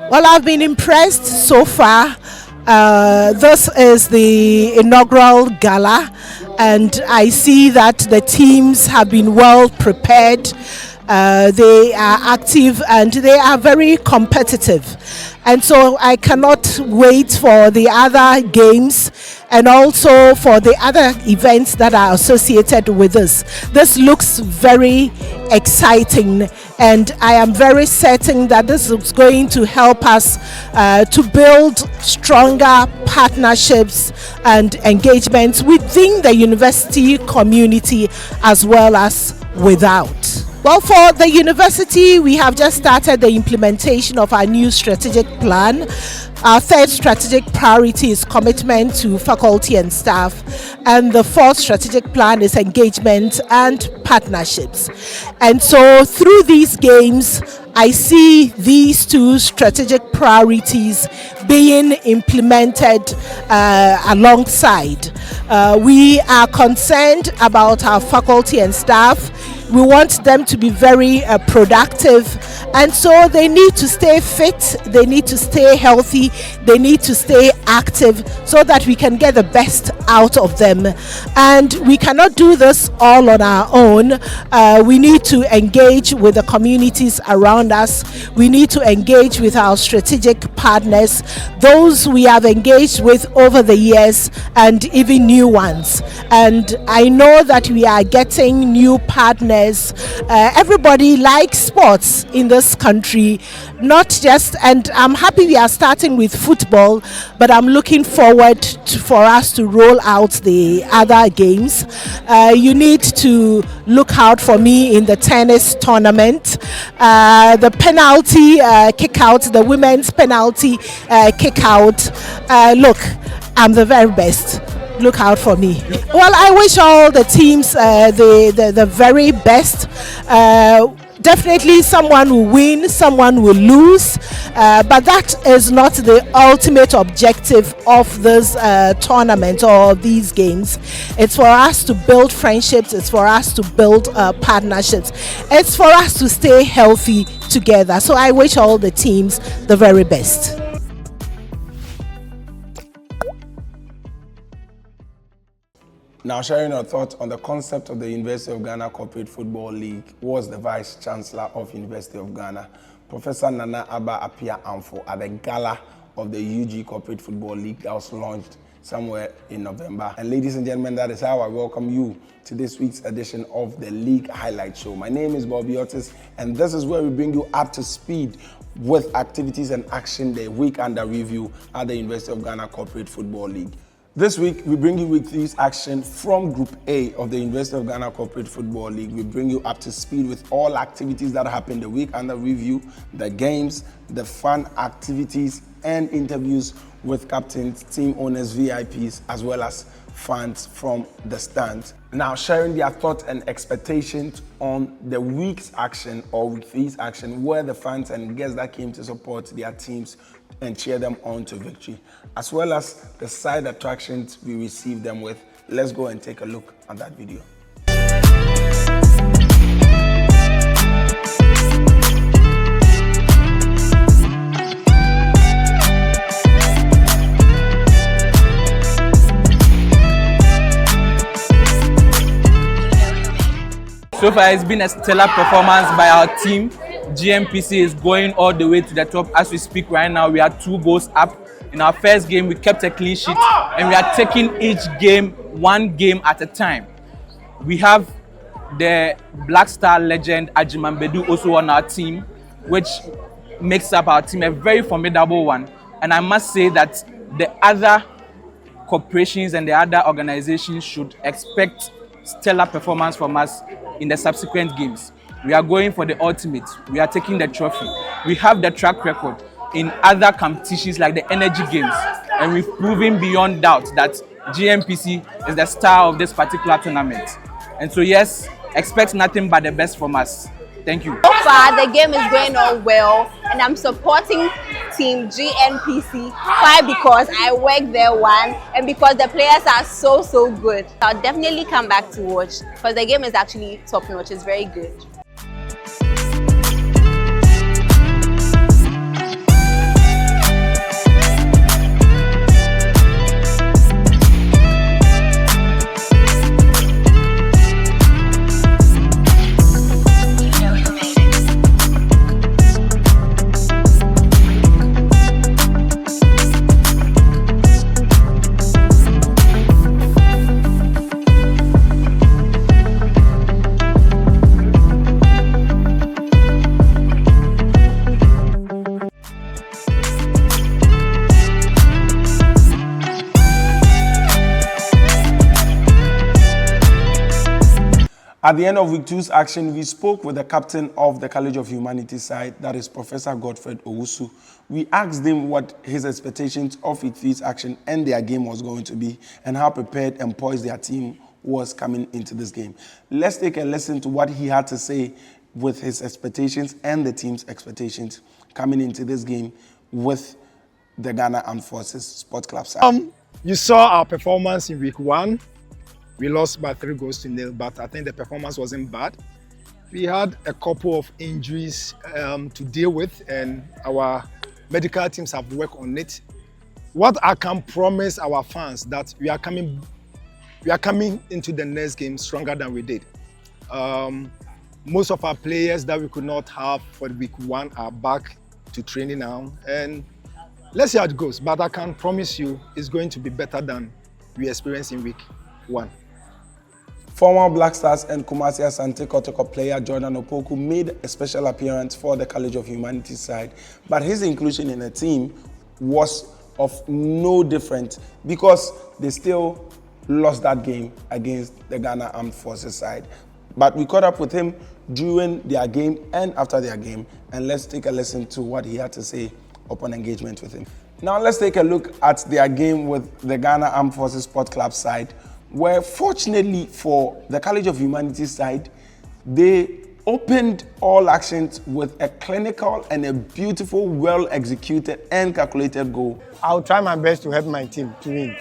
Well, I've been impressed so far. This is the inaugural gala, and I see that the teams have been well prepared. They are active and they are very competitive. And so I cannot wait for the other games and also for the other events that are associated with this. This looks very exciting, and I am very certain that this is going to help us to build stronger partnerships and engagements within the university community as well as without. Well, for the university, we have just started the implementation of our new strategic plan. Our third strategic priority is commitment to faculty and staff, and the fourth strategic plan is engagement and partnerships. And so through these games, I see these two strategic priorities being implemented alongside. We are concerned about our faculty and staff. We want them to be very productive, and so they need to stay fit, they need to stay healthy, they need to stay active so that we can get the best out of them. And we cannot do this all on our own. We need to engage with the communities around us. We need to engage with our strategic partners, those we have engaged with over the years and even new ones. And I know that we are getting new partners. Everybody likes sports in this country, not just, and I'm happy we are starting with football, but I'm looking forward for us to roll out the other games. You need to look out for me in the tennis tournament. The penalty kick out, the women's penalty kick out. Look, I'm the very best. Look out for me. Well, I wish all the teams the very best. Definitely someone will win, someone will lose, but that is not the ultimate objective of this tournament or these games. It's for us to build friendships, it's for us to build partnerships, it's for us to stay healthy together. So I wish all the teams the very best. Now, sharing our thoughts on the concept of the University of Ghana Corporate Football League was the Vice Chancellor of University of Ghana, Professor Nana Aba Apia Amfo, at the gala of the UG Corporate Football League that was launched somewhere in November. And ladies and gentlemen, that is how I welcome you to this week's edition of the League Highlight Show. My name is Bobby Otis, and this is where we bring you up to speed with activities and action the week under review at the University of Ghana Corporate Football League. This week, we bring you weekly action from Group A of the University of Ghana Corporate Football League. We bring you up to speed with all activities that happened the week under review, the games, the fun activities, and interviews with captains, team owners, VIPs, as well as fans from the stands. Now, sharing their thoughts and expectations on the week's action or weekly's action, where the fans and guests that came to support their teams and cheer them on to victory, as well as the side attractions we received them with. Let's go and take a look at that video. So far, it's been a stellar performance by our team. GNPC is going all the way to the top. As we speak right now, we are 2 goals up. In our first game, we kept a clean sheet, and we are taking each game 1 game at a time. We have the Black Star legend Ajiman Bedu also on our team, which makes up our team a very formidable one. And I must say that the other corporations and the other organizations should expect stellar performance from us in the subsequent games. We are going for the ultimate. We are taking the trophy. We have the track record in other competitions like the energy games, and we've proven beyond doubt that GNPC is the star of this particular tournament. And so yes, expect nothing but the best from us. Thank you. So far, the game is going on well, and I'm supporting Team GNPC. Why? Because I work there and because the players are so good. I'll definitely come back to watch because the game is actually top notch. It's very good. At the end of week 2's action, we spoke with the captain of the College of Humanities side, that is Professor Godfred Owusu. We asked him what his expectations of week 3's action and their game was going to be, and how prepared and poised their team was coming into this game. Let's take a listen to what he had to say with his expectations and the team's expectations coming into this game with the Ghana Armed Forces Sports Club side. You saw our performance in week 1. We lost by 3-0, but I think the performance wasn't bad. We had a couple of injuries to deal with, and our medical teams have worked on it. What I can promise our fans that we are coming into the next game stronger than we did. Most of our players that we could not have for week 1 are back to training now, and let's see how it goes. But I can promise you it's going to be better than we experienced in week 1. Former Black Stars and Kumasi Asante Kotoko player Jordan Opoku made a special appearance for the College of Humanities side, but his inclusion in the team was of no different because they still lost that game against the Ghana Armed Forces side. But we caught up with him during their game and after their game, and let's take a listen to what he had to say upon engagement with him. Now let's take a look at their game with the Ghana Armed Forces Sports Club side, where fortunately for the College of Humanities side, they opened all actions with a clinical and a beautiful, well-executed and calculated goal. I'll try my best to help my team to win.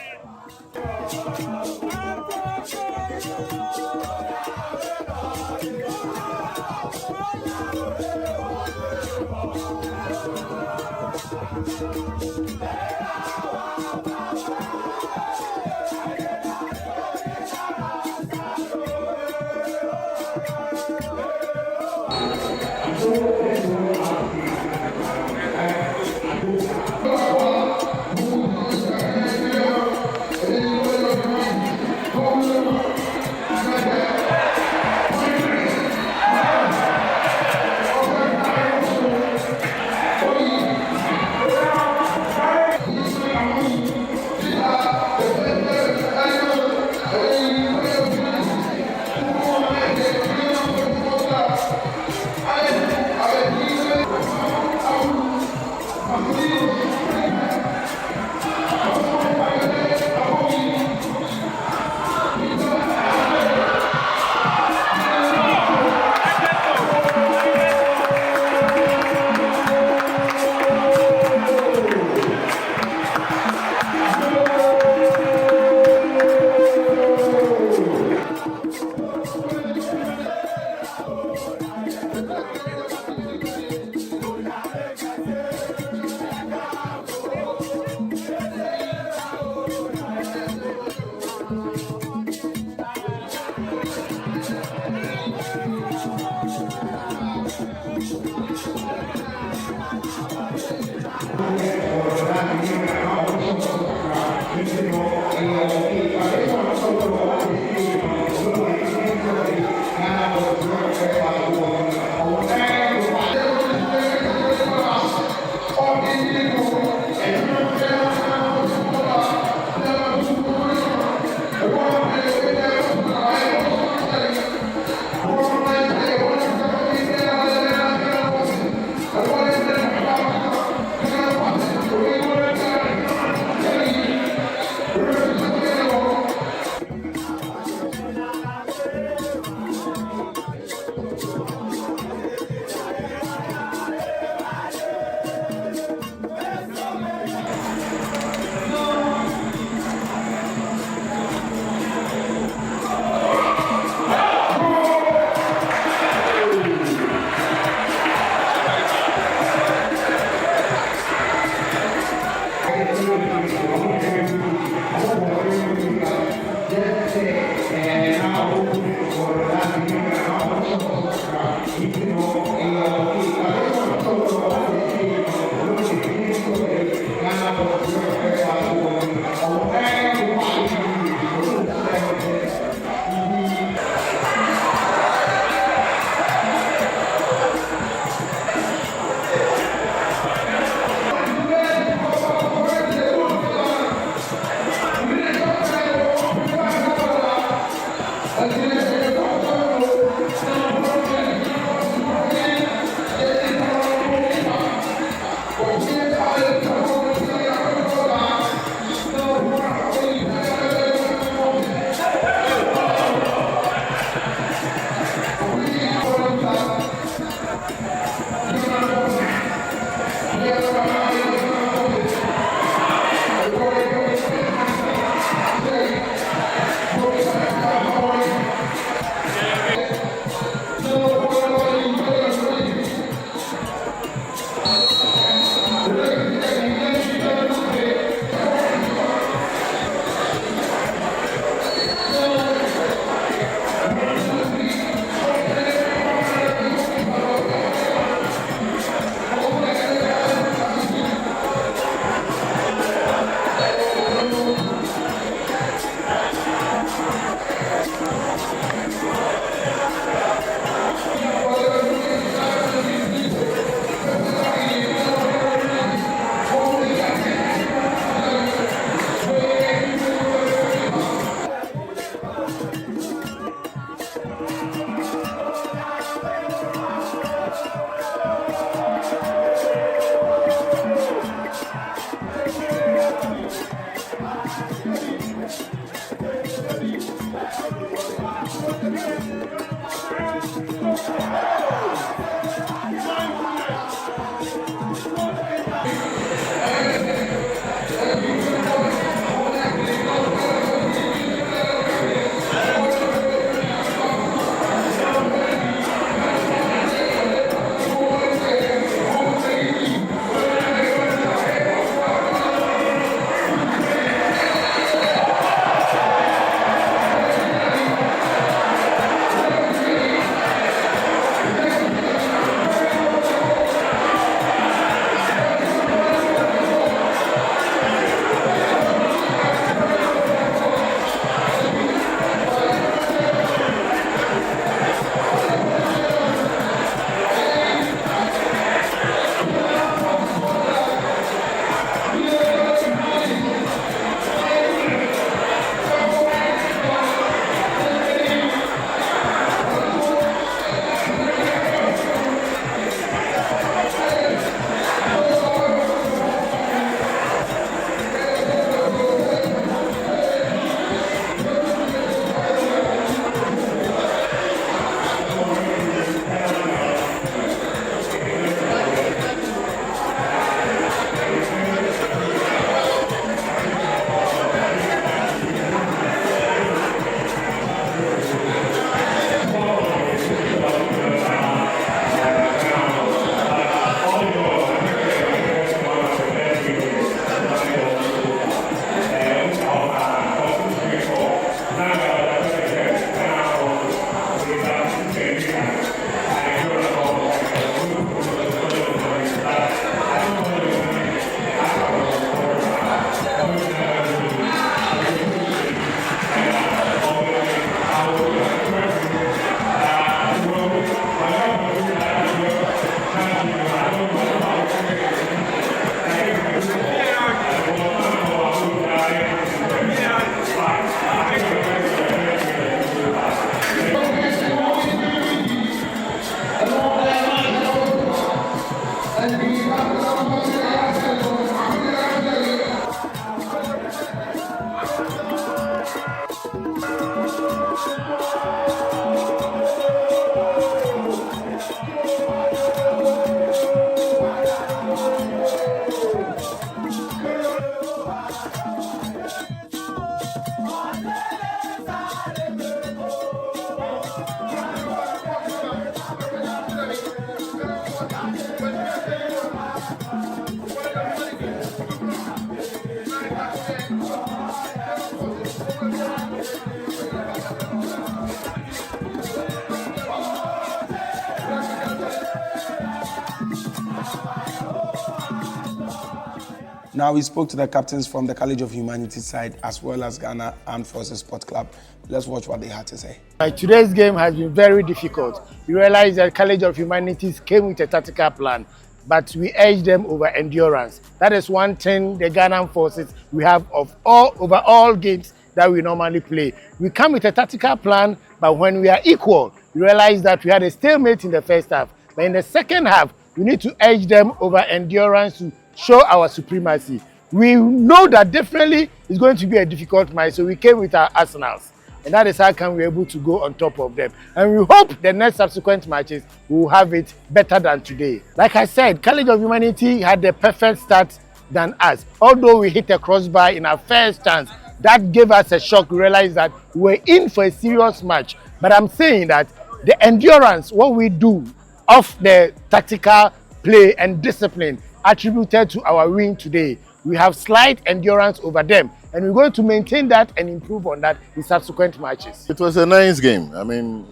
Now, we spoke to the captains from the College of Humanities side as well as Ghana Armed Forces Sport Club. Let's watch what they had to say. Today's game has been very difficult. You realize that College of Humanities came with a tactical plan, but we edged them over endurance. That is one thing the Ghana Armed Forces we have over all games that we normally play. We come with a tactical plan, but when we are equal, you realize that we had a stalemate in the first half. But in the second half, we need to edge them over endurance to show our supremacy. We know that definitely it's going to be a difficult match, so we came with our arsenals. And that is how come we're able to go on top of them. And we hope the next subsequent matches will have it better than today. Like I said, College of Humanity had the perfect start than us. Although we hit a crossbar in our first chance, that gave us a shock. We realized that we're in for a serious match. But I'm saying that the endurance, what we do of the tactical play and discipline attributed to our win today, we have slight endurance over them, and we're going to maintain that and improve on that in subsequent matches. It was a nice game. I mean,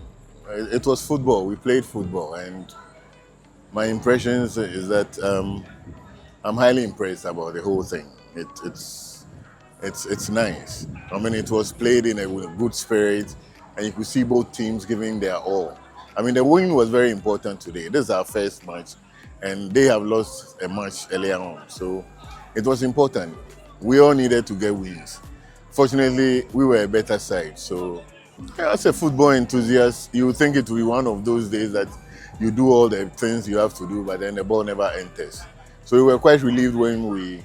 it was football. We played football, and my impressions is that I'm highly impressed about the whole thing. It's nice. I mean, it was played in a good spirit, and you could see both teams giving their all. I mean, the win was very important today. This is our first match, and they have lost a match earlier on, so it was important. We all needed to get wins. Fortunately, we were a better side. So, as a football enthusiast, you would think it would be one of those days that you do all the things you have to do, but then the ball never enters. So we were quite relieved when we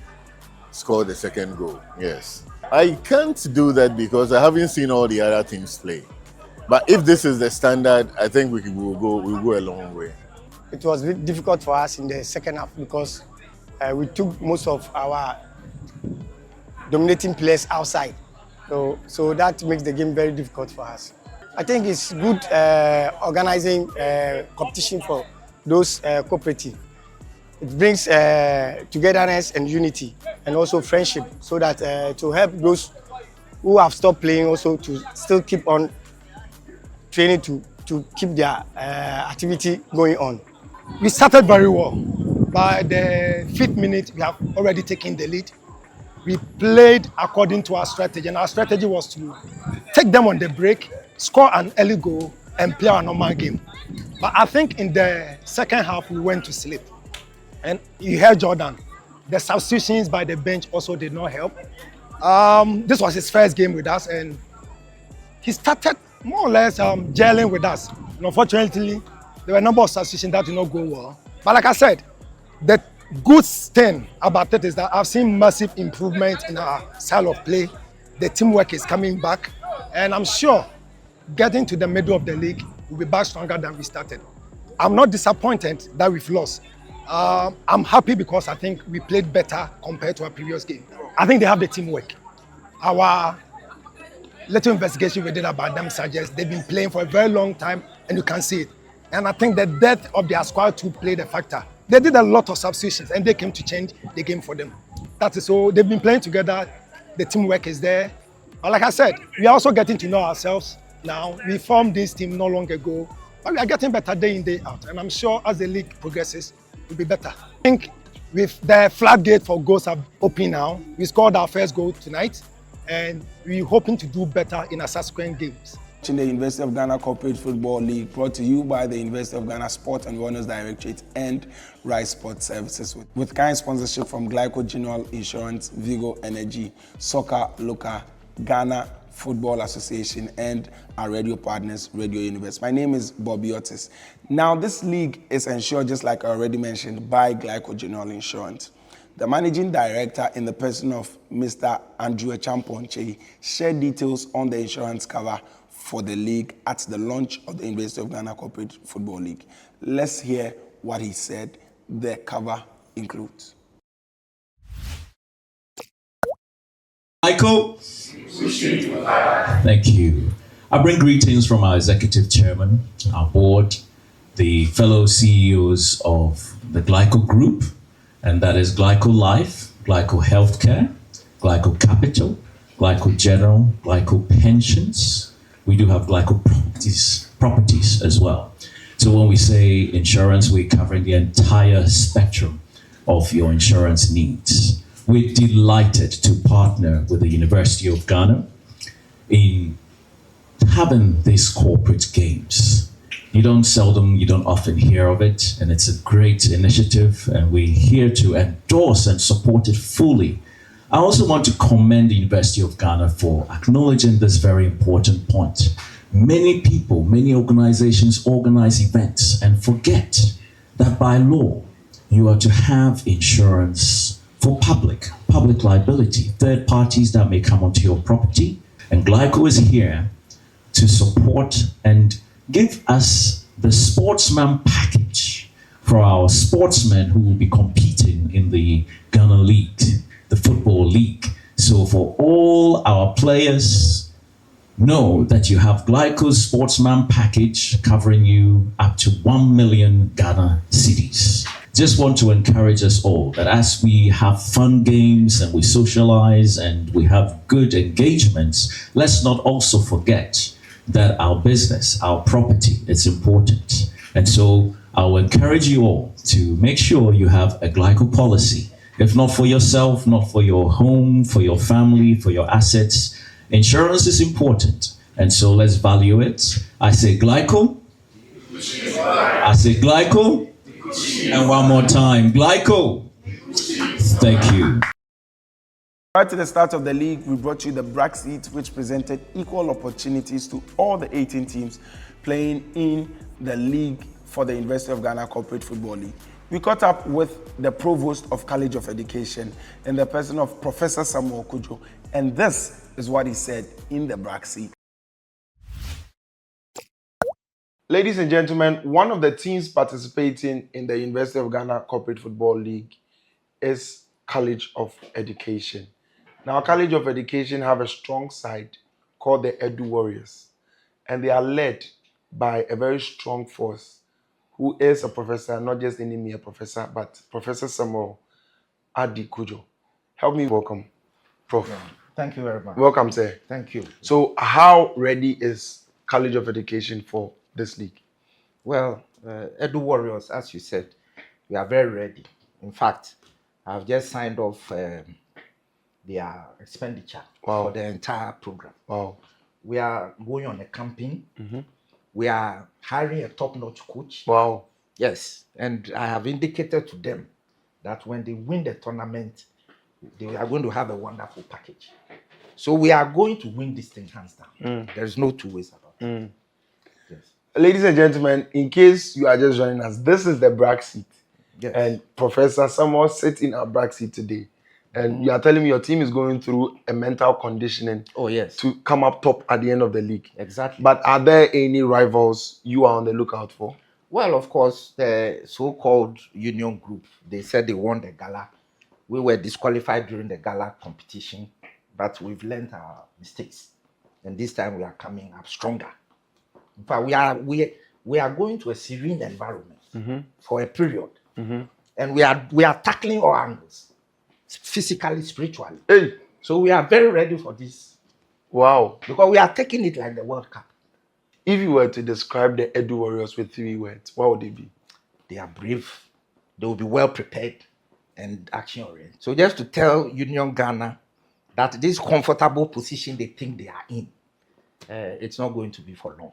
scored the second goal. Yes, I can't do that because I haven't seen all the other teams play. But if this is the standard, I think we'll go a long way. It was very difficult for us in the second half because we took most of our dominating players outside. So that makes the game very difficult for us. I think it's good organizing competition for those cooperative. It brings togetherness and unity and also friendship so that to help those who have stopped playing also to still keep on training to keep their activity going on. We started very well. By the 5th minute, we have already taken the lead. We played according to our strategy, and our strategy was to take them on the break, score an early goal, and play our normal game. But I think in the second half, we went to sleep. And you heard Jordan. The substitutions by the bench also did not help. This was his first game with us, and he started more or less gelling with us. And unfortunately, there were a number of substitutions that did not go well. But like I said, the good thing about it is that I've seen massive improvement in our style of play. The teamwork is coming back, and I'm sure getting to the middle of the league, we'll be back stronger than we started. I'm not disappointed that we've lost. I'm happy because I think we played better compared to our previous game. I think they have the teamwork. Our little investigation we did about them suggests they've been playing for a very long time, and you can see it. And I think the depth of their squad too played a factor. They did a lot of substitutions, and they came to change the game for them. That is so they've been playing together. The teamwork is there. But like I said, we are also getting to know ourselves now. We formed this team not long ago, but we are getting better day in, day out. And I'm sure as the league progresses, we'll be better. I think with the floodgate for goals are open now, we scored our first goal tonight, and we're hoping to do better in our subsequent games. In the University of Ghana Corporate Football League, brought to you by the University of Ghana Sport and Wellness Directorate and Rise Sport Services, with kind sponsorship from Glyco General Insurance, Vigo Energy, Soccer Loca, Ghana Football Association, and our radio partners, Radio Universe. My name is Bobby Otis. Now, this league is insured, just like I already mentioned, by Glyco General Insurance. The managing director, in the person of Mr. Andrew Champonche, shared details on the insurance cover for the league at the launch of the University of Ghana Corporate Football League. Let's hear what he said the cover includes. Michael. Thank you. I bring greetings from our executive chairman, our board, the fellow CEOs of the Glyco Group, and that is Glyco Life, Glyco Healthcare, Glyco Capital, Glyco General, Glyco Pensions. We do have Glyco properties as well. So when we say insurance, we're covering the entire spectrum of your insurance needs. We're delighted to partner with the University of Ghana in having these corporate games. You don't often hear of it, and it's a great initiative, and we're here to endorse and support it fully. I also want to commend the University of Ghana for acknowledging this very important point. Many people, many organizations organize events and forget that by law, you are to have insurance for public liability, third parties that may come onto your property. And Glyco is here to support and give us the sportsman package for our sportsmen who will be competing in the Ghana League, the Football League. So for all our players, know that you have Glyco's sportsman package covering you up to 1 million Ghana cedis. Just want to encourage us all that as we have fun games and we socialize and we have good engagements, let's not also forget that our business, our property, is important. And so I'll encourage you all to make sure you have a Glyco policy. If not for yourself, not for your home, for your family, for your assets, insurance is important. And so let's value it. I say Glyco. I say Glyco. And one more time, Glyco. Thank you. Prior to the start of the league, we brought you the BRAC seat, which presented equal opportunities to all the 18 teams playing in the league for the University of Ghana Corporate Football League. We caught up with the Provost of College of Education in the person of Professor Samuel Kujo, and this is what he said in the BRAC seat. Ladies and gentlemen, one of the teams participating in the University of Ghana Corporate Football League is College of Education. Now, College of Education have a strong side called the Edu Warriors, and they are led by a very strong force who is a professor, not just any mere professor, but Professor Samuel Adi Kujo. Help me welcome Prof. Thank you very much. Welcome, sir. Thank you. So, how ready is College of Education for this league? Well, Edu Warriors, as you said, we are very ready. In fact, I've just signed off their expenditure for the entire program. Wow. We are going on a campaign. We are hiring a top-notch coach. Wow. Yes, and I have indicated to them that when they win the tournament, they are going to have a wonderful package. So we are going to win this thing hands down. There's no two ways about it. Yes. Ladies and gentlemen, in case you are just joining us, this is the brag seat. Yes. And Professor Samuel sits in our brag seat today. And you are telling me your team is going through a mental conditioning to come up top at the end of the league. Exactly. But are there any rivals you are on the lookout for? Well, of course, the so-called Union Group, they said they won the gala. We were disqualified during the gala competition, but we've learned our mistakes. And this time we are coming up stronger. In fact, we are going to a serene environment for a period. And we are tackling all angles, physically, spiritually. Hey. So we are very ready for this. Wow. Because we are taking it like the World Cup. If you were to describe the Edu Warriors with 3 words, what would they be? They are brave. They will be well prepared and action-oriented. So just to tell Union Ghana that this comfortable position they think they are in, it's not going to be for long.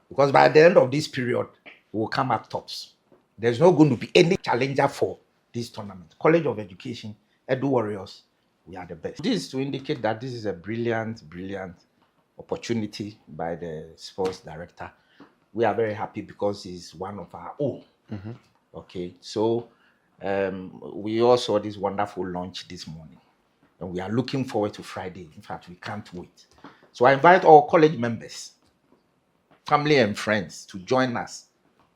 Because by the end of this period, we will come up tops. There's not going to be any challenger for this tournament. College of Education, Edu Warriors, we are the best. This is to indicate that this is a brilliant opportunity by the sports director. We are very happy because he's one of our own. Okay, so we all saw this wonderful launch this morning, and we are looking forward to Friday. In fact, we can't wait. So I invite all college members, family and friends to join us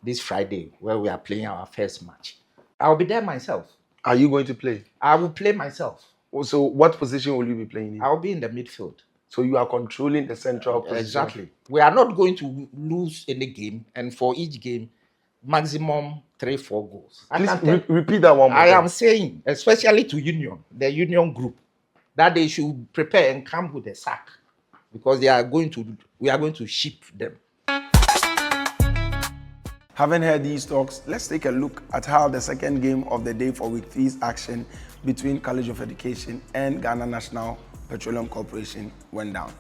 this Friday where we are playing our first match. I'll be there myself. Are you going to play? I will play myself. So what position will you be playing in? I'll be in the midfield. So you are controlling the central position? Exactly. We are not going to lose any game, and for each game, maximum 3-4 goals. Please repeat that one more I time. am saying, especially to Union, the Union Group, that they should prepare and come with a sack, because we are going to ship them. Having heard these talks, let's take a look at how the second game of the day for week 3's action between College of Education and Ghana National Petroleum Corporation went down.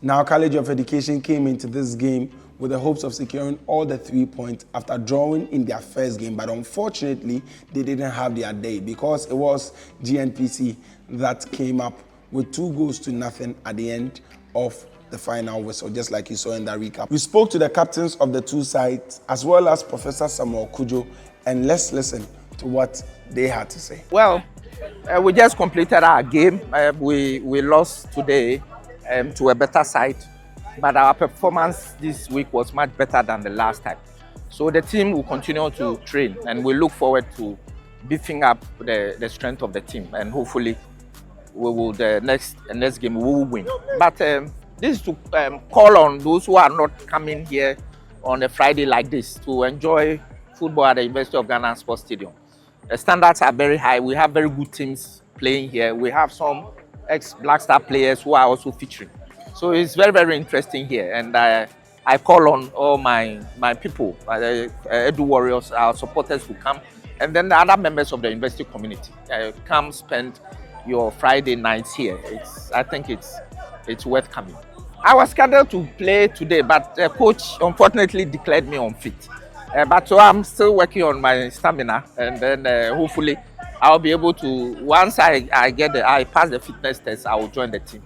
Now, College of Education came into this game with the hopes of securing all the 3 points after drawing in their first game, but unfortunately, they didn't have their day because it was GNPC that came up with 2-0 at the end of the final whistle, just like you saw in that recap. We spoke to the captains of the two sides, as well as Professor Samuel Kujo, and let's listen to what they had to say. Well, we just completed our game. We lost today to a better side, but our performance this week was much better than the last time. So the team will continue to train, and we look forward to beefing up the strength of the team, and hopefully we will the next game we will win. But this is to call on those who are not coming here on a Friday like this to enjoy football at the University of Ghana Sports Stadium. The standards are very high. We have very good teams playing here. We have some ex-Black Star players who are also featuring. So it's very, very interesting here. And I call on all my people, Edu Warriors, our supporters to come, and then the other members of the university community. Come spend your Friday nights here. I think it's worth coming. I was scheduled to play today, but the coach unfortunately declared me unfit. But so I'm still working on my stamina, and then hopefully I'll be able to, once I pass the fitness test, I will join the team.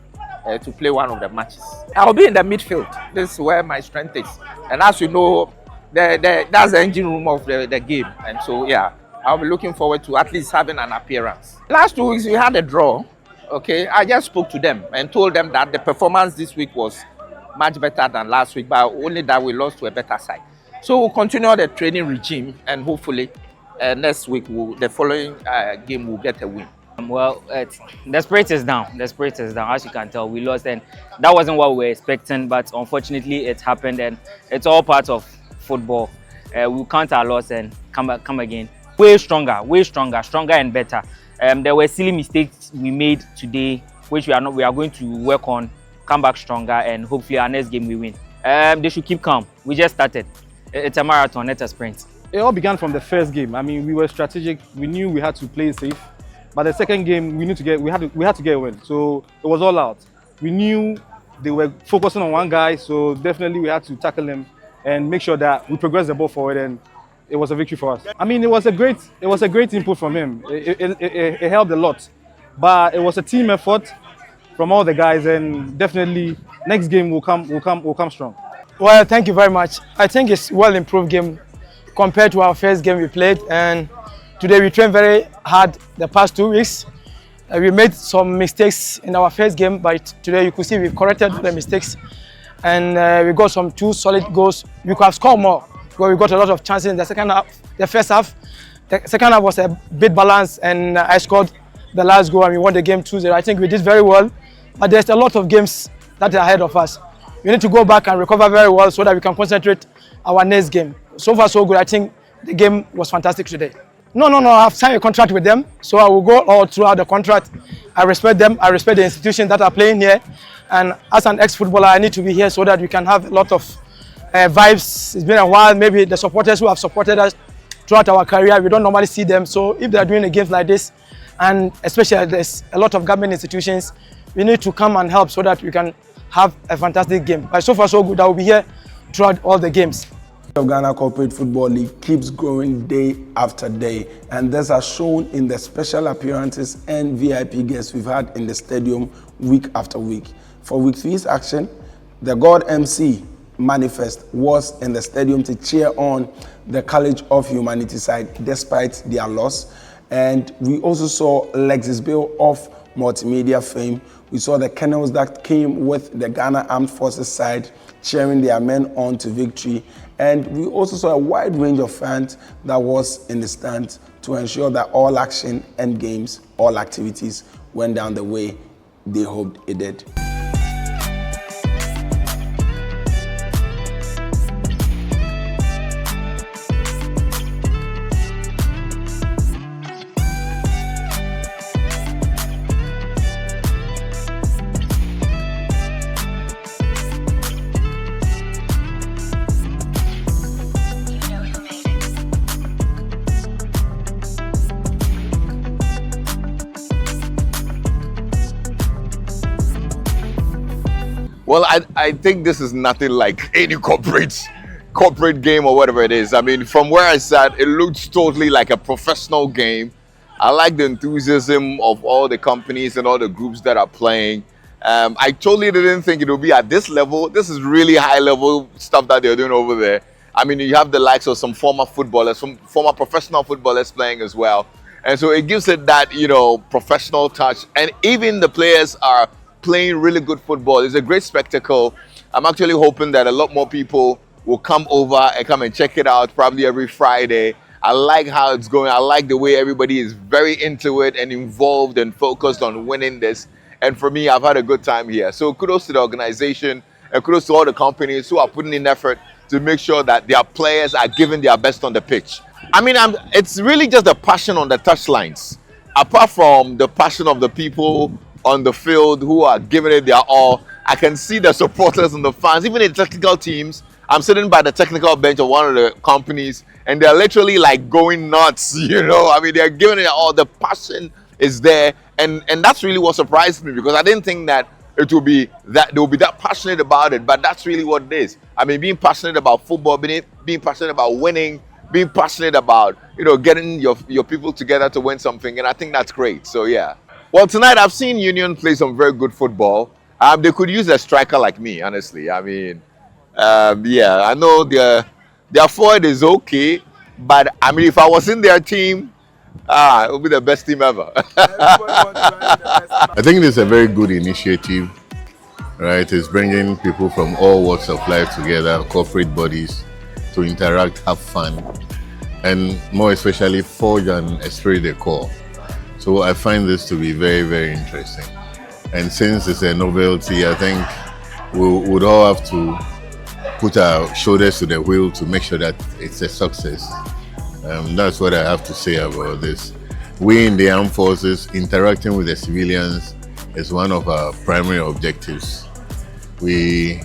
to play one of the matches. I'll be in the midfield. This is where my strength is. And as you know, that's the engine room of the game. And so, yeah, I'll be looking forward to at least having an appearance. Last 2 weeks, we had a draw. Okay, I just spoke to them and told them that the performance this week was much better than last week, but only that we lost to a better side. So we'll continue the training regime, and hopefully next week, the following game, we'll get a win. Well, the spirit is down. The spirit is down. As you can tell, we lost, and that wasn't what we were expecting. But unfortunately, it happened, and it's all part of football. We'll count our loss and come again. Way stronger, stronger and better. There were silly mistakes we made today, which we are going to work on, come back stronger, and hopefully our next game we win. They should keep calm. We just started. It's a marathon, not a sprint. It all began from the first game. I mean, we were strategic. We knew we had to play safe. But the second game, we had to get a win. So it was all out. We knew they were focusing on one guy, so definitely we had to tackle him and make sure that we progress the ball forward, and it was a victory for us. I mean, it was a great input from him. It helped a lot. But it was a team effort from all the guys, and definitely next game will come strong. Well, thank you very much. I think it's a well improved game compared to our first game we played, and today we trained very hard the past 2 weeks. We made some mistakes in our first game, but today you could see we've corrected the mistakes, and we got some 2 solid goals. We could have scored more because we got a lot of chances in the second half. The first half, the second half was a bit balanced, and I scored the last goal and we won the game 2-0. I think we did very well, but there's a lot of games that are ahead of us. We need to go back and recover very well so that we can concentrate our next game. So far so good. I think the game was fantastic today. No, I've signed a contract with them, so I will go all throughout the contract. I respect them, I respect the institutions that are playing here, and as an ex-footballer, I need to be here so that we can have a lot of vibes. It's been a while, maybe the supporters who have supported us throughout our career, we don't normally see them, so if they're doing a games like this, and especially there's a lot of government institutions, we need to come and help so that we can have a fantastic game. But so far so good, I will be here throughout all the games. Of Ghana Corporate Football League keeps growing day after day, and this has shown in the special appearances and VIP guests we've had in the stadium week after week. For week 3's action, the God MC Manifest was in the stadium to cheer on the College of Humanity side despite their loss, and we also saw Lexis Bill of multimedia fame. We saw the kennels that came with the Ghana Armed Forces side cheering their men on to victory. And we also saw a wide range of fans that was in the stand to ensure that all action and games, all activities went down the way they hoped it did. Well, I think this is nothing like any corporate game or whatever it is. I mean, from where I sat, it looks totally like a professional game. I like the enthusiasm of all the companies and all the groups that are playing. I totally didn't think it would be at this level. This is really high level stuff that they're doing over there. I mean, you have the likes of some former footballers, some former professional footballers playing as well. And so it gives it that, professional touch. And even the players are playing really good football. It's a great spectacle. I'm actually hoping that a lot more people will come over and come and check it out probably every Friday. I like how it's going. I like the way everybody is very into it and involved and focused on winning this. And for me, I've had a good time here. So kudos to the organization and kudos to all the companies who are putting in effort to make sure that their players are giving their best on the pitch. I mean, it's really just the passion on the touchlines. Apart from the passion of the people on the field who are giving it their all, I can see the supporters and the fans, even the technical teams. I'm sitting by the technical bench of one of the companies and they're literally like going nuts, I mean, they're giving it all. The passion is there, and that's really what surprised me, because I didn't think that they will be that passionate about it, but that's really what it is. I mean, being passionate about football, being passionate about winning, being passionate about, getting your people together to win something, and I think that's great. So yeah. Well, tonight I've seen Union play some very good football. They could use a striker like me, honestly. I mean, yeah, I know their forward is okay, but I mean, if I was in their team, it would be the best team ever. I think it's a very good initiative, right? It's bringing people from all walks of life together, corporate bodies, to interact, have fun, and more especially forge an esprit de corps. So I find this to be very, very interesting. And since it's a novelty, I think we would all have to put our shoulders to the wheel to make sure that it's a success. That's what I have to say about this. We in the armed forces, interacting with the civilians is one of our primary objectives. We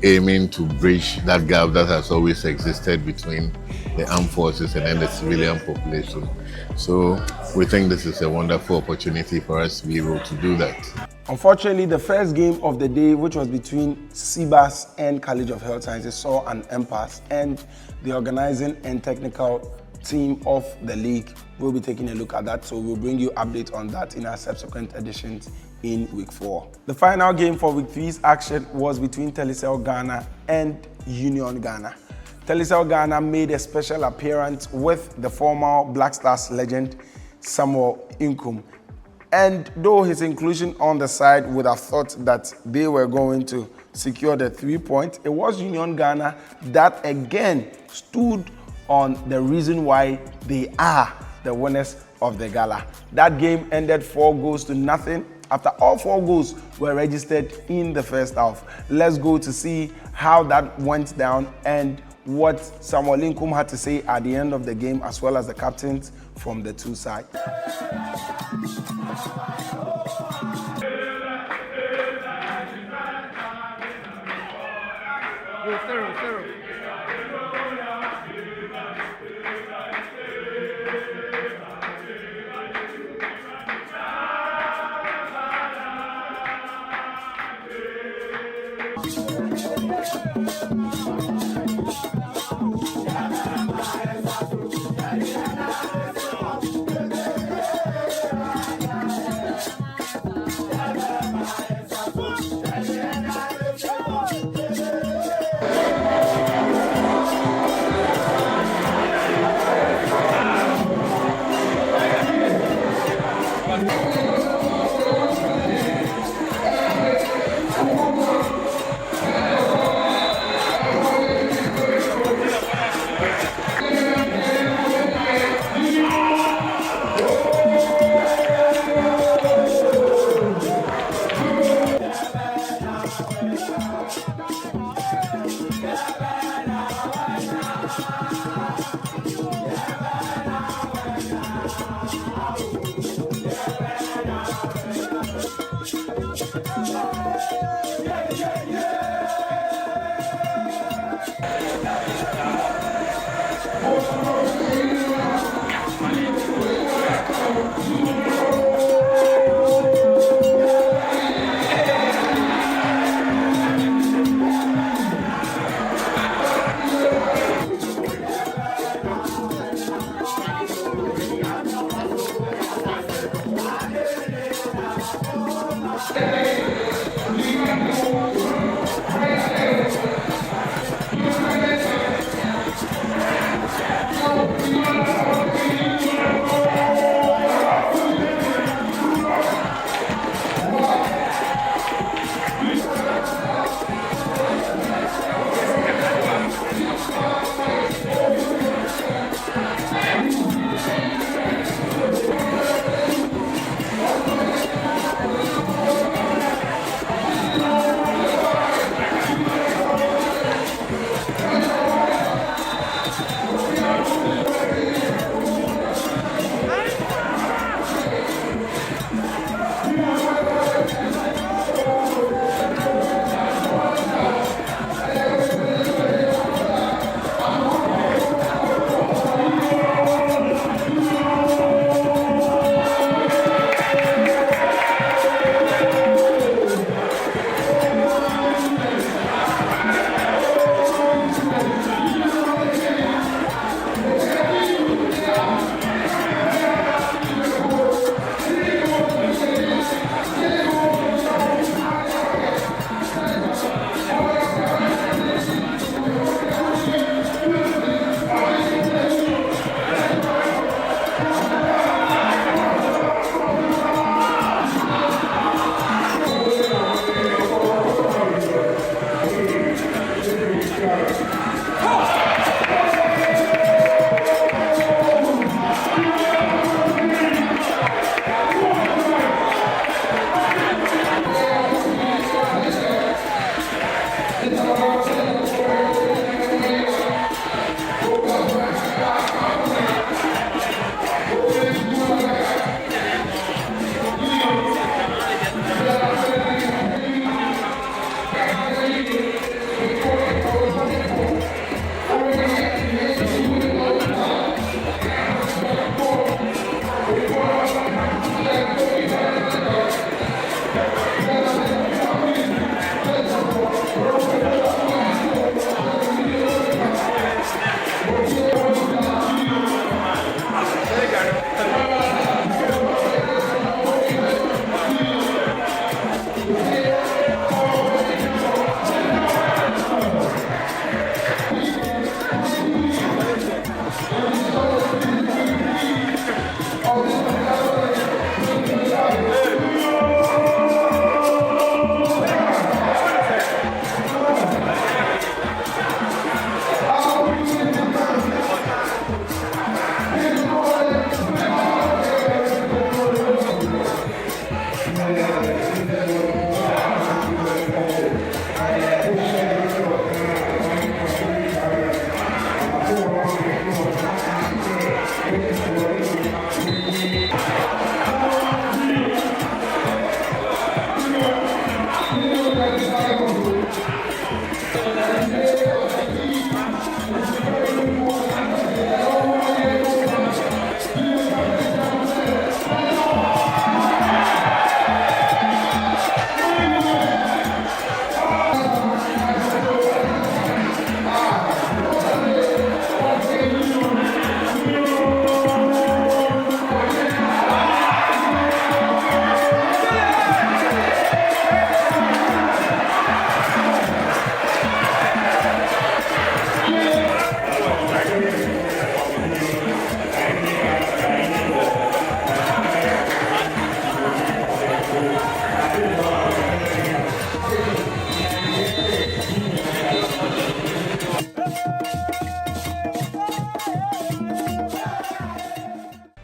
aiming to bridge that gap that has always existed between the armed forces and then the civilian population. So we think this is a wonderful opportunity for us to be able to do that. Unfortunately, the first game of the day, which was between CBAS and College of Health Sciences, saw an impasse, and the organizing and technical team of the league will be taking a look at that. So we'll bring you updates on that in our subsequent editions in week 4. The final game for week 3's action was between Telecel Ghana and Union Ghana. Telecel Ghana made a special appearance with the former Black Stars legend Samuel Inkum. And though his inclusion on the side would have thought that they were going to secure the 3 points, it was Union Ghana that again stood on the reason why they are the winners of the gala. That game ended 4-0 after all 4 goals were registered in the first half. Let's go to see how that went down and what Samuel Inkum had to say at the end of the game, as well as the captains from the two sides.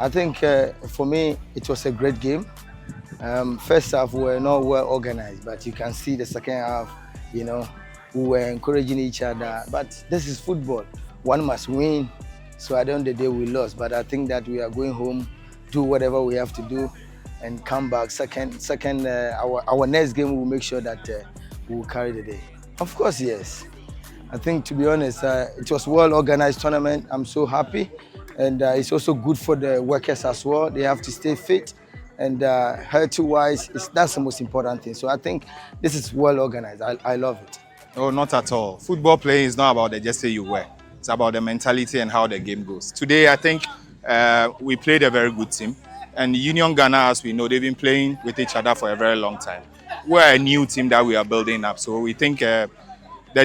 I think for me, it was a great game. First half, we were not well organized, but you can see the second half, you know, we were encouraging each other. But this is football. One must win. So at the end of the day, we lost. But I think that we are going home, do whatever we have to do, and come back. Our next game, we'll make sure that we will carry the day. Of course, yes. I think, to be honest, it was a well-organized tournament. I'm so happy. And it's also good for the workers as well. They have to stay fit. And health-wise, that's the most important thing. So I think this is well-organized. I love it. No, not at all. Football playing is not about the just say you wear. It's about the mentality and how the game goes. Today, I think we played a very good team. And Union Ghana, as we know, they've been playing with each other for a very long time. We're a new team that we are building up. So we think the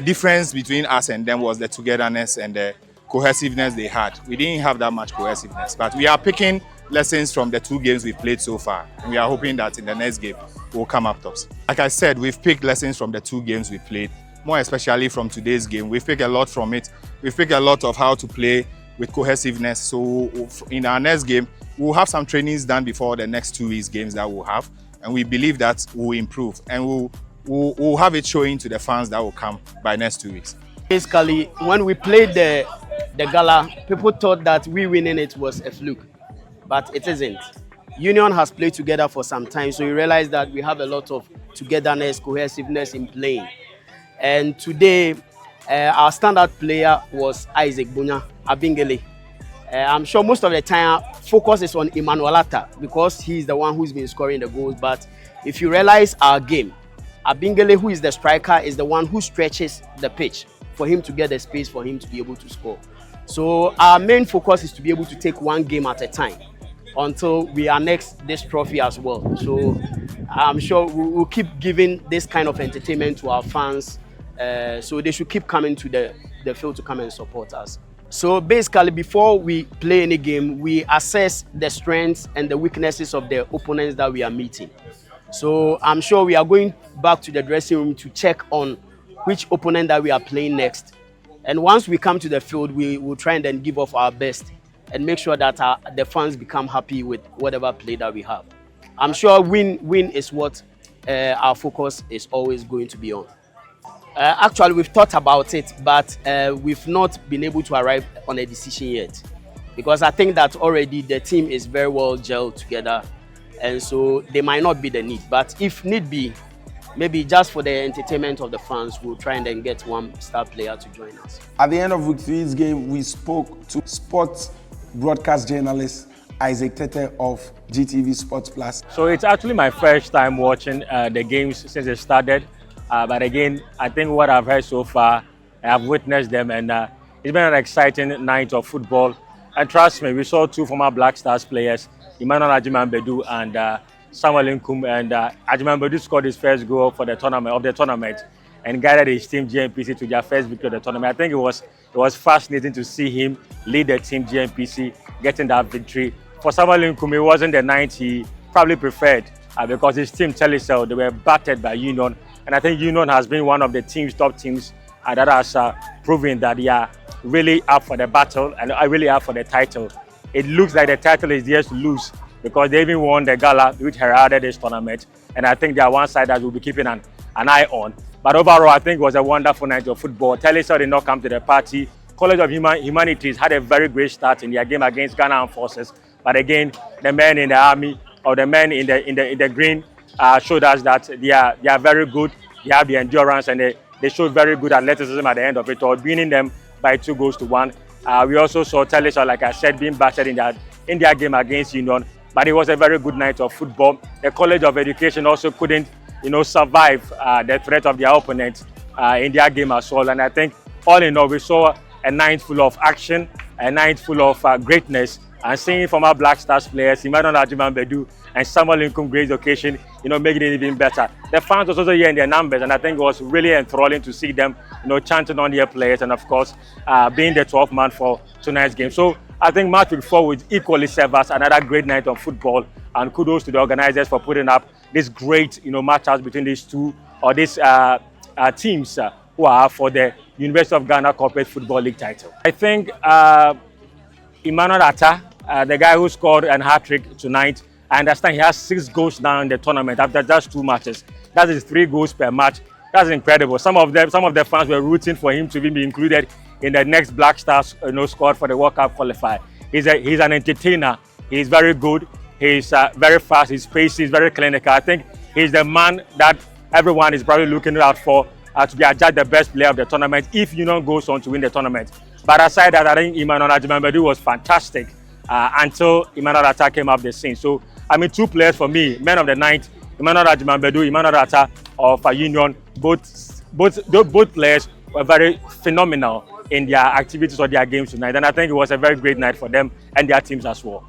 difference between us and them was the togetherness and the cohesiveness they had. We didn't have that much cohesiveness, but we are picking lessons from the 2 games we've played so far. And we are hoping that in the next game, we'll come up tops. Like I said, we've picked lessons from the 2 games we played, more especially from today's game. We've picked a lot from it. We've picked a lot of how to play with cohesiveness. So in our next game, we'll have some trainings done before the next 2 weeks games that we'll have. And we believe that we'll improve and we'll have it showing to the fans that will come by next 2 weeks. Basically, when we played the gala, people thought that we winning it was a fluke, but it isn't. Union has played together for some time, so we realize that we have a lot of togetherness, cohesiveness in playing. And today, our standout player was Isaac Bunya Abingele. I'm sure most of the time, focus is on Emmanuel Atta because he's the one who's been scoring the goals. But if you realize our game, Abingele, who is the striker, is the one who stretches the pitch for him to get the space for him to be able to score. So our main focus is to be able to take 1 game at a time until we annex this trophy as well. So I'm sure we'll keep giving this kind of entertainment to our fans. So they should keep coming to the field to come and support us. So basically, before we play any game, we assess the strengths and the weaknesses of the opponents that we are meeting. So I'm sure we are going back to the dressing room to check on which opponent that we are playing next. And once we come to the field, we will try and then give off our best and make sure that the fans become happy with whatever play that we have. I'm sure win is what our focus is always going to be on. Actually, we've thought about it, but we've not been able to arrive on a decision yet. Because I think that already the team is very well gelled together. And so there might not be the need. But if need be, maybe just for the entertainment of the fans, we'll try and then get 1 star player to join us. At the end of week 3's game, we spoke to sports broadcast journalist Isaac Tete of GTV Sports Plus. So it's actually my first time watching the games since it started. But again, I think what I've heard so far, I've witnessed them, and it's been an exciting night of football. And trust me, we saw 2 former Black Stars players, Emmanuel Agyemang-Badu and Samuel Nkum, and Agyemang-Badu scored his first goal for the tournament and guided his team GNPC to their first victory of the tournament. I think it was fascinating to see him lead the team GNPC getting that victory. For Samuel Nkum, it wasn't the night he probably preferred because his team, Telecel, they were battered by Union. And I think Union has been one of the top teams that has proven that they are really up for the battle and are really up for the title. It looks like the title is theirs to lose because they even won the gala which heralded this tournament. And I think they are one side that we'll be keeping an eye on. But overall, I think it was a wonderful night of football. Telecel did not come to the party. College of Humanities had a very great start in their game against Ghana Armed Forces. But again, the men in the army or the men in the green showed us that they are very good. They have the endurance and they showed very good athleticism at the end of it all, winning them by 2 goals to 1. We also saw Telecel, like I said, being battered in their game against Union. But it was a very good night of football. The College of Education also couldn't, survive the threat of their opponents in their game as well. And I think all in all, we saw a night full of action, a night full of greatness. And seeing former Black Stars players, Emmanuel Agyemang-Badu and Samuel Nkum great occasion, making it even better. The fans was also here in their numbers, and I think it was really enthralling to see them, chanting on their players, and of course, being the 12th man for tonight's game. So I think match week 4 will equally serve as another great night of football, and kudos to the organizers for putting up this great, matchups between these two or these teams who are for the University of Ghana Corporate Football League title. I think Emmanuel Atta the guy who scored a hat-trick tonight. I understand he has 6 goals now in the tournament after just 2 matches. That is 3 goals per match. That's incredible. Some of the fans were rooting for him to be included in the next Black Stars squad for the World Cup qualifier. He's an entertainer. He's very good. He's very fast. He's pacey. He's very clinical. I think he's the man that everyone is probably looking out for to be adjudged the best player of the tournament if Union goes on to win the tournament. But aside that, I think Emmanuel Ajimambedu was fantastic until Emmanuel Atta came up the scene. So, I mean, 2 players for me, man of the night, Emmanuel Ajimambedu, Emmanuel Atta of Union. Both players were very phenomenal in their activities or their games tonight. And I think it was a very great night for them and their teams as well.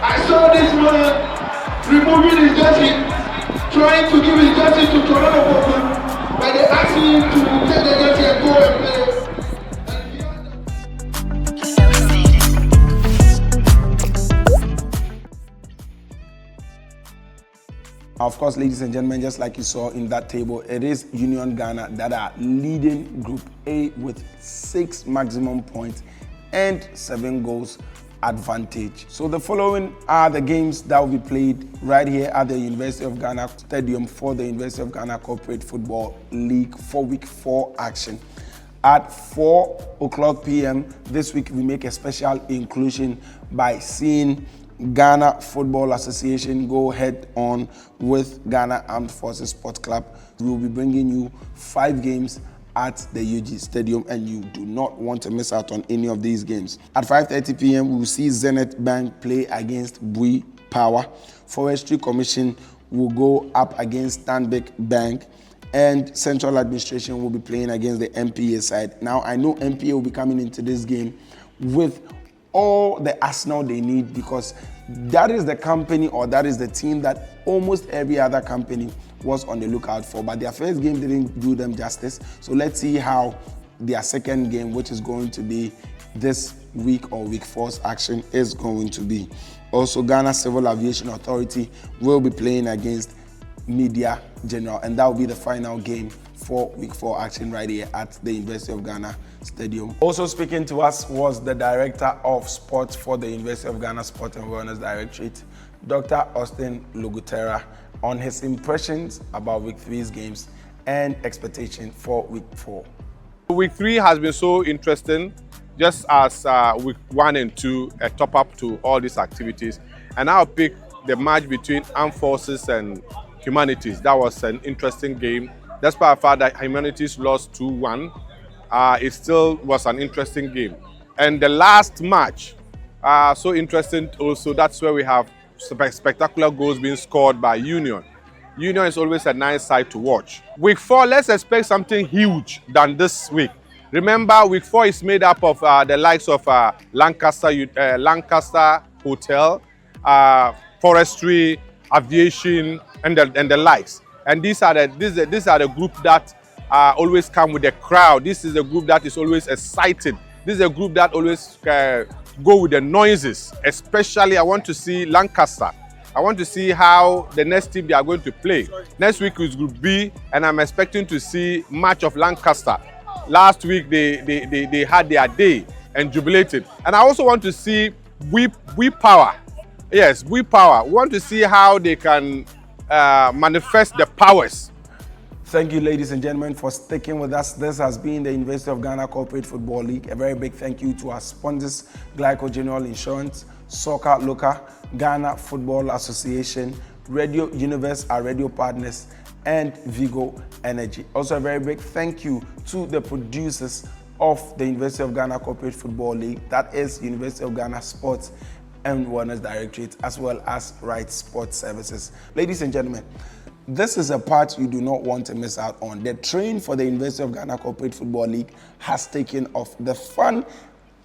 I saw this man removing his jersey, trying to give his jersey to Toronto Boko, but they asked him to take the jersey and go and play. Of course, ladies and gentlemen, just like you saw in that table, it is Union Ghana that are leading Group A with 6 maximum points and 7 goals advantage. So the following are the games that will be played right here at the University of Ghana Stadium for the University of Ghana Corporate Football League for Week 4 action. At 4:00 p.m. this week, we make a special inclusion by seeing Ghana Football Association go head on with Ghana Armed Forces Sports Club. We will be bringing you 5 games at the UG Stadium, and you do not want to miss out on any of these games. At 5:30 p.m. we will see Zenith Bank play against Bui Power. Forestry Commission will go up against Stanbic Bank, and Central Administration will be playing against the MPA side. Now, I know MPA will be coming into this game with all the arsenal they need, because that is the company, or that is the team that almost every other company was on the lookout for. But their first game didn't do them justice. So let's see how their second game, which is going to be this week or Week 4's action, is going to be. Also, Ghana Civil Aviation Authority will be playing against Media General, and that will be the final game for Week 4 action right here at the University of Ghana Stadium. Also speaking to us was the Director of Sports for the University of Ghana Sport and Wellness Directorate, Dr. Austin Lugutera, on his impressions about Week 3's games and expectation for Week 4. Week 3 has been so interesting, just as Week 1 and 2, a top-up to all these activities. And I'll pick the match between Armed Forces and Humanities. That was an interesting game. Despite the fact that Humanities lost 2-1, it still was an interesting game. And the last match, so interesting also, that's where we have spectacular goals being scored by Union. Union is always a nice side to watch. Week 4, let's expect something huge than this week. Remember, Week 4 is made up of the likes of Lancaster Hotel, Forestry, Aviation, and the likes. And these are the group that always come with the crowd. This is a group that is always excited. This is a group that always go with the noises. Especially, I want to see Lancaster. I want to see how the next team they are going to play. Next week is Group B, and I'm expecting to see much of Lancaster. Last week they had their day and jubilated. And I also want to see We Power. Yes, We Power. We want to see how they can manifest the powers. Thank you, ladies and gentlemen, for sticking with us. This has been the University of Ghana Corporate Football League. A very big thank you to our sponsors, Glyco General Insurance, Soccer Loca, Ghana Football Association, Radio Universe, our radio partners, and Vigo Energy. Also, a very big thank you to the producers of the University of Ghana Corporate Football League, that is University of Ghana Sports and Wellness Directorate, as well as Right Sports Services. Ladies and gentlemen, This is a part you do not want to miss out on. The train for the University of Ghana Corporate Football League has taken off. The fun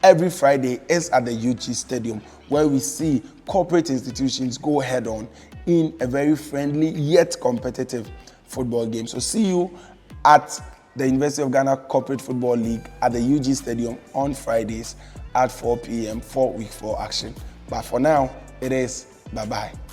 every Friday is at the UG Stadium, where we see corporate institutions go head-on in a very friendly yet competitive football game. So see you at the University of Ghana Corporate Football League at the UG Stadium on Fridays at 4 p.m. for Week 4 action. But for now, it is bye-bye.